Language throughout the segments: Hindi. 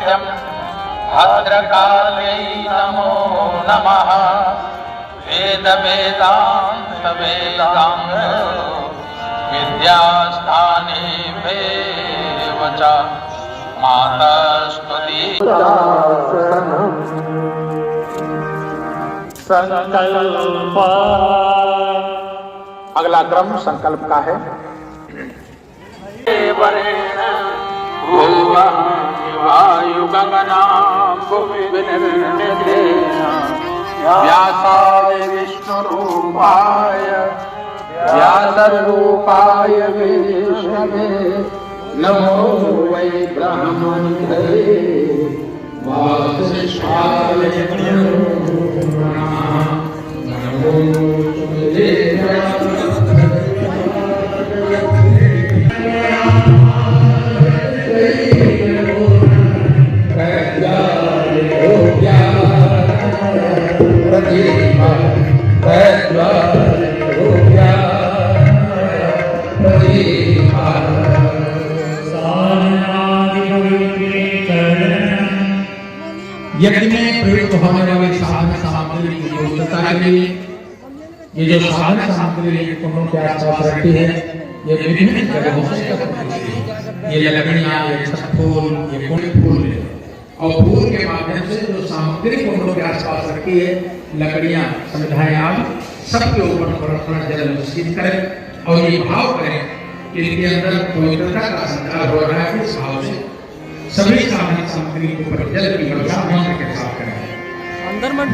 सत्यं भद्रकाले नमो नमः। वेद वेदांत वेदांग विद्यास्थाने वेवच मातस्तुति। संकल्प। अगला क्रम संकल्प का है। वायु व्यासाय विष्णुरूपाय व्यासरूपाय विष्णवे नमो वै ब्रह्मनिधये वासिष्ठाय नमो यज्ञ में प्रयुक्त होने वाली साधन सामग्री की पवित्रता के लिए ये जो साधन सामग्री कुंडों के आसपास रखी है, ये विभिन्न जगहों से ये लकड़ियां, ये छत फूल, ये कुंड फूल और फूल के माध्यम से जो सामग्री कुंडों के आसपास रखी है, लकड़ियां, संविधाएं आदि सबके ऊपर थोड़ा जल मिश्रित करें और ये भाव करें कि इनके अंदर पवित्रता का संचार हो रहा है। इस भाव से सभी साधन सामग्री को जल की वर्षा मंत्र के साथ करें। अंदर मत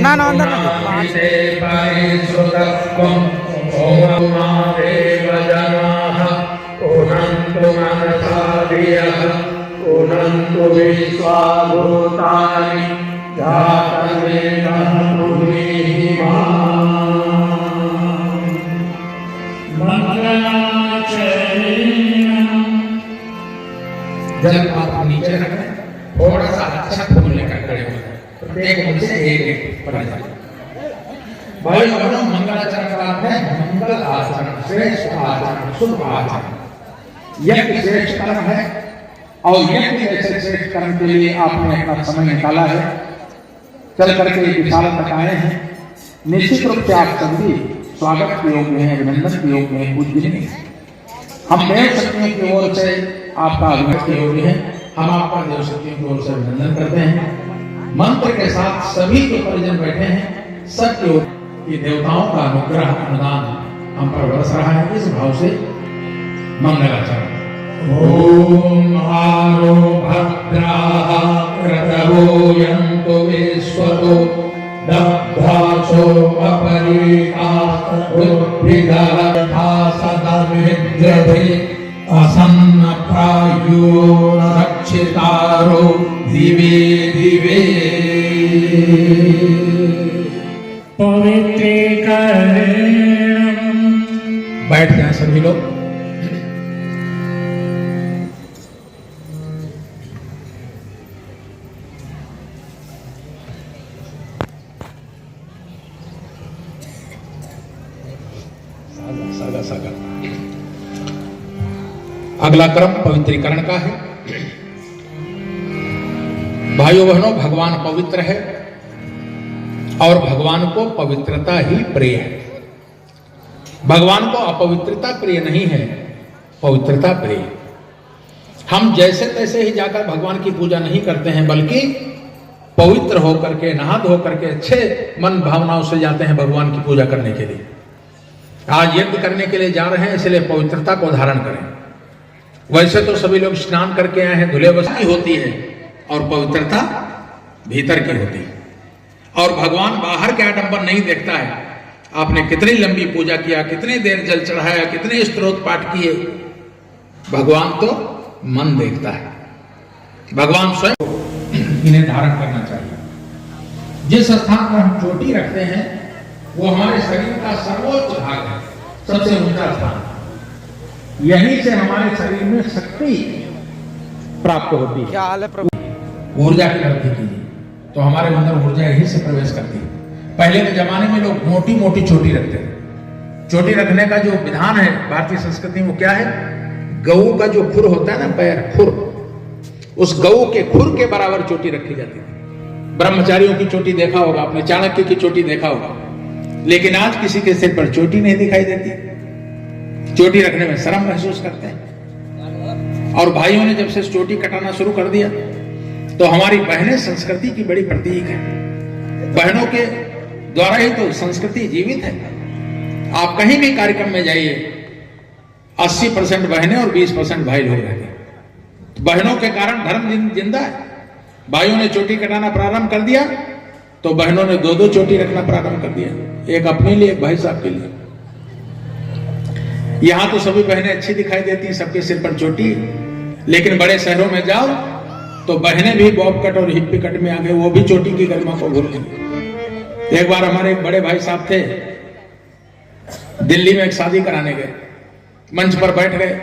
ना ना अंदर मत ओनंतु विश्वाभूतानि जातवेद जल आप नीचे रखें, थोड़ा सा अच्छा फूल लेकर खड़े हो, प्रत्येक उनसे एक एक पढ़ा जाए। भाई बहनों, मंगलाचरण का अर्थ है मंगल आचरण, श्रेष्ठ आचरण, शुभ आचरण। यज्ञ श्रेष्ठ कर्म है और यज्ञ जैसे श्रेष्ठ कर्म के लिए आपने अपना समय निकाला है, चल करके विशाल तक आए हैं। निश्चित रूप से आप सभी स्वागत के योग्य हैं, अभिनंदन के योग्य हैं, पूज्य हैं। हम देव शक्तियों की ओर से आपका अभिनंदन के योग्य है। हम आपका देव शक्तियों की ओर से अभिनंदन करते हैं। मंत्र के साथ सभी जो परिजन बैठे हैं, सबके ऊपर देवताओं का अनुग्रह अनुदान हम पर बरस रहा है। इस भाव से मंगलाचरण। ओम आरो भद्राः क्रतवो यन्तु विश्वतो दग्धासो अपरीताः उद्भिदः सदमिद्रभे असन्नप्रायो रक्षितारो दिवे दिवे। पवित्रीकरणम्। बैठ जाएं सभी लोग। अगला क्रम पवित्रीकरण का है। भाइयों बहनों, भगवान पवित्र है और भगवान को पवित्रता ही प्रिय है। भगवान को अपवित्रता प्रिय नहीं है, पवित्रता प्रिय। हम जैसे तैसे ही जाकर भगवान की पूजा नहीं करते हैं, बल्कि पवित्र होकर के, नहा धो करके, अच्छे मन भावनाओं से जाते हैं भगवान की पूजा करने के लिए। आज यज्ञ करने के लिए जा रहे हैं, इसलिए पवित्रता को धारण करें। वैसे तो सभी लोग स्नान करके आए हैं, धुले वस्त्र होती है और पवित्रता भीतर की होती है। और भगवान बाहर के आडंबर नहीं देखता है। आपने कितनी लंबी पूजा किया, कितनी देर जल चढ़ाया, कितने स्तोत्र पाठ किए, भगवान तो मन देखता है। भगवान स्वयं इन्हें धारण करना चाहिए। जिस स्थान पर हम चोटी रखते हैं वो हमारे शरीर का सर्वोच्च भाग है, सबसे ऊंचा स्थान। यहीं से हमारे शरीर में शक्ति प्राप्त होती है। क्या हाल है प्रभु? ऊर्जा की वृद्धि कीजिए तो हमारे अंदर ऊर्जा यहीं से प्रवेश करती है। पहले के जमाने में लोग मोटी मोटी चोटी रखते थे। चोटी रखने का जो विधान है भारतीय संस्कृति में, क्या है, गऊ का जो खुर होता है ना, पैर खुर, उस गऊ के खुर के बराबर चोटी रखी जाती थी। ब्रह्मचारियों की चोटी देखा होगा आपने, चाणक्य की चोटी देखा होगा, लेकिन आज किसी के सिर पर चोटी नहीं दिखाई देती। चोटी रखने में शर्म महसूस करते हैं। और भाइयों ने जब से चोटी कटाना शुरू कर दिया तो हमारी बहनें संस्कृति की बड़ी प्रतीक है। बहनों के द्वारा ही तो संस्कृति जीवित है। आप कहीं भी कार्यक्रम में जाइए, 80% बहनें और 20% भाई लोग रहते हैं। बहनों के कारण धर्म जिंदा है। भाइयों ने चोटी कटाना प्रारंभ कर दिया तो बहनों ने 2-2 चोटी रखना प्रारंभ कर दिया, एक अपने लिए, एक भाई साहब के लिए। यहां तो सभी बहनें अच्छी दिखाई देती हैं, सबके सिर पर चोटी, लेकिन बड़े शहरों में जाओ तो बहनें भी बॉब कट और हिप्पी कट में आ गए, वो भी चोटी की गरिमा को भूल गई। एक बार हमारे एक बड़े भाई साहब थे, दिल्ली में एक शादी कराने गए, मंच पर बैठ गए,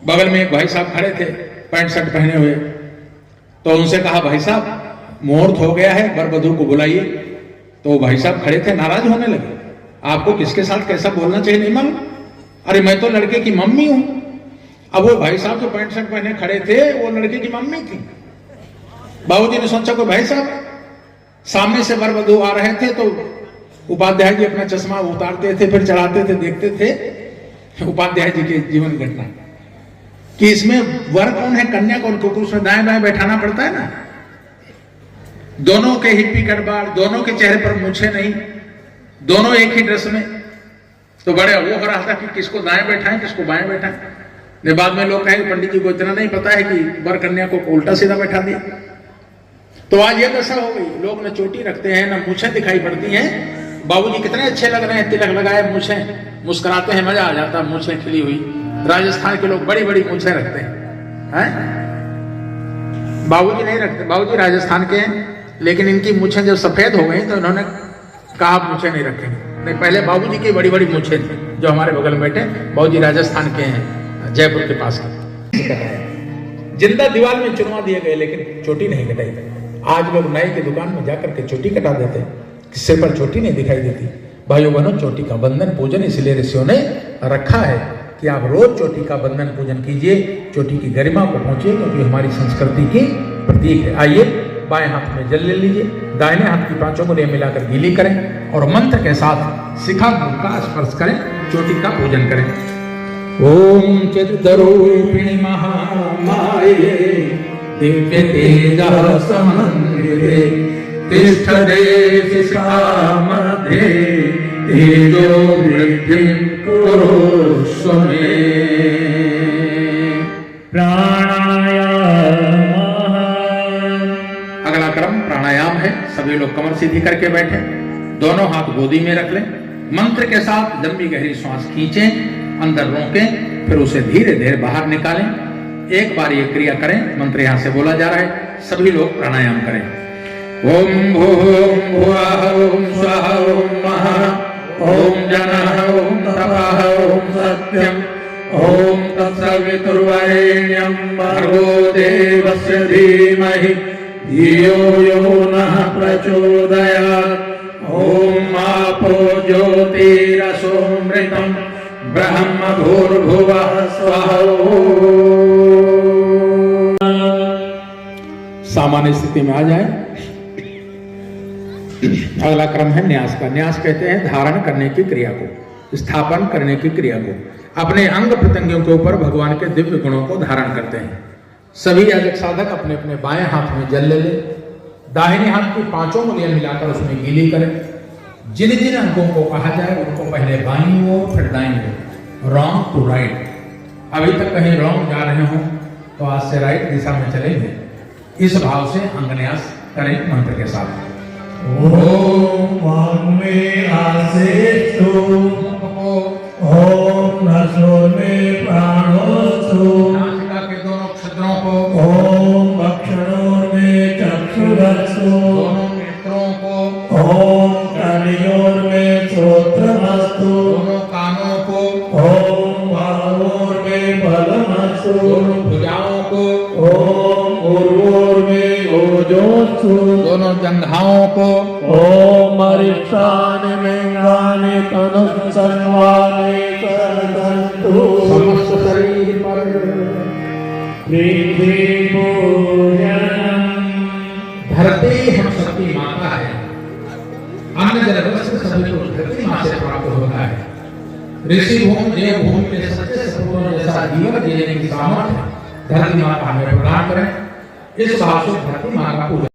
बगल में एक भाई साहब खड़े थे पैंट शर्ट पहने हुए। तो उनसे कहा, भाई साहब मुहूर्त हो गया है, वर वधू को बुलाइए। तो भाई साहब खड़े थे, नाराज होने लगे, आपको किसके साथ कैसा बोलना चाहिए नहीं मालूम, अरे मैं तो लड़के की मम्मी हूं। अब वो भाई साहब जो पैंट शर्ट पहने खड़े थे वो लड़के की मम्मी थी। बाबूजी ने सोचा को भाई साहब, सामने से वर वधू आ रहे थे तो उपाध्याय जी अपना चश्मा उतारते थे, फिर चढ़ाते थे, देखते थे उपाध्याय जी के जीवन घटना कि इसमें वर कौन है, कन्या कौन, क्योंकि उसमें दाएं बाएं बैठाना पड़ता है ना। दोनों के हिप्पी कट बाल, दोनों के चेहरे पर मूछें नहीं, दोनों एक ही ड्रेस में। तो बड़े वो हो रहा था कि किसको दाएं बैठाएं, किसको बाएं बैठाएं। बाद में लोग कहेंगे पंडित जी को इतना नहीं पता है कि वर कन्या को उल्टा सीधा बैठा दिया। तो आज ये दशा हो गई, लोग न चोटी रखते हैं, न मूछें दिखाई पड़ती हैं। बाबूजी कितने अच्छे लग रहे हैं, तिलक लगाए, मूछें, मुस्कुराते हैं, मजा आ जाता है, मूछें खिली हुई। राजस्थान के लोग बड़ी बड़ी मूछें रखते हैं। बाबूजी नहीं रखते, बाबूजी राजस्थान के हैं, लेकिन इनकी मूछें जब सफेद हो गई तो इन्होंने कहा मूछें नहीं रखेंगे। नहीं, पहले बाबूजी की बड़ी बड़ी मूछें थी, जो हमारे बगल में बैठे, बाबूजी राजस्थान के हैं, जयपुर के पास के। जिंदा दीवार में चुनवा दिए गए, लेकिन चोटी नहीं कटाई। आज लोग नाई की दुकान में जाकर के चोटी कटा देते हैं, सिर पर चोटी नहीं दिखाई देती। भाइयों बहनों, चोटी का बंधन पूजन इसलिए ऋषियों ने रखा है कि आप रोज चोटी का बंधन पूजन कीजिए, चोटी की गरिमा को पहुंचिए, क्योंकि हमारी संस्कृति की प्रतीक है। आइए बाएं हाथ में जल ले लीजिए, दाहिने हाथ की 5 उंगलियां मिलाकर गीली करें और मंत्र के साथ शिखा का स्पर्श करें, चोटी का पूजन करें। ओम चिद्रूपिणी महामाये दिव्य तेजः समन्विते तिष्ठते शिखामध्ये तेजो वृद्धिं कुरुष्व मे। अगला क्रम प्राणायाम है। सभी लोग कमर सीधी करके बैठे, दोनों हाथ गोदी में रख लें, मंत्र के साथ लंबी गहरी श्वास खींचें, अंदर रोकें, फिर उसे धीरे धीरे बाहर निकालें। एक बार ये क्रिया करें, मंत्र यहां से बोला जा रहा है, सभी लोग प्राणायाम करें। ओम भूम भुवः ओम स्वः ओम महः ओम जनः ओम तपः ओम सत्यम् ओम तत्सवितुर्वरेण्यं भर्गो देवस्य धीमहि धियो यो नः प्रचोदयात्। ओम आपो ज्योतिरसोमृतं ब्रह्म भूर्भुवः स्वः। सामान्य स्थिति में आ जाए। अगला क्रम है न्यास का। न्यास कहते हैं धारण करने की क्रिया को, स्थापन करने की क्रिया को। अपने अंग प्रत्यंगों के ऊपर भगवान के दिव्य गुणों को धारण करते हैं। सभी याजक साधक अपने अपने बाएं हाथ में जल ले लें, दाहिने हाथ की 5 उंगलियां मिलाकर उसमें गीली करें। जिन जिन अंगों को कहा जाए उनको पहले बाईं ओर फिर दाईं ओर, रॉन्ग टू राइट। अभी तक कहीं रॉन्ग जा रहे हो तो आज से राइट दिशा में चलेंगे। इस भाव से अंगन्यास करें मंत्र के साथ। ओम वाग्मे आसेस्तु ओम नसो में प्राणोस्तु नासिका के दोनों छिद्रों को, ओम भक्षणों में चक्षुरस्तु दोनों नेत्रों को, ओम कलियोर में श्रोत्रमस्तु दोनों कानों को, ओम बाहोर में बलमस्तु दोनों भुजाओं को, ओम उर्वोर में ओजोस्तु दोनों जंघाओं को, ओम अरिष्टान में गाने तनुः सर्वाणि सर्वन्तु समस्त शरीर पर पृथ्वीपूजनम् धरती हम सबकी माता है। अन्न जल वस्त्र सभी को धरती माँ से प्राप्त होता है। ऋषि भूमि देव भूमि के सच्चे सपूर्ण जैसा जीवन जीने की सामर्थ्य धरती माँ का हमें प्रदान करें। इस भाव से धरती माँ का पूजन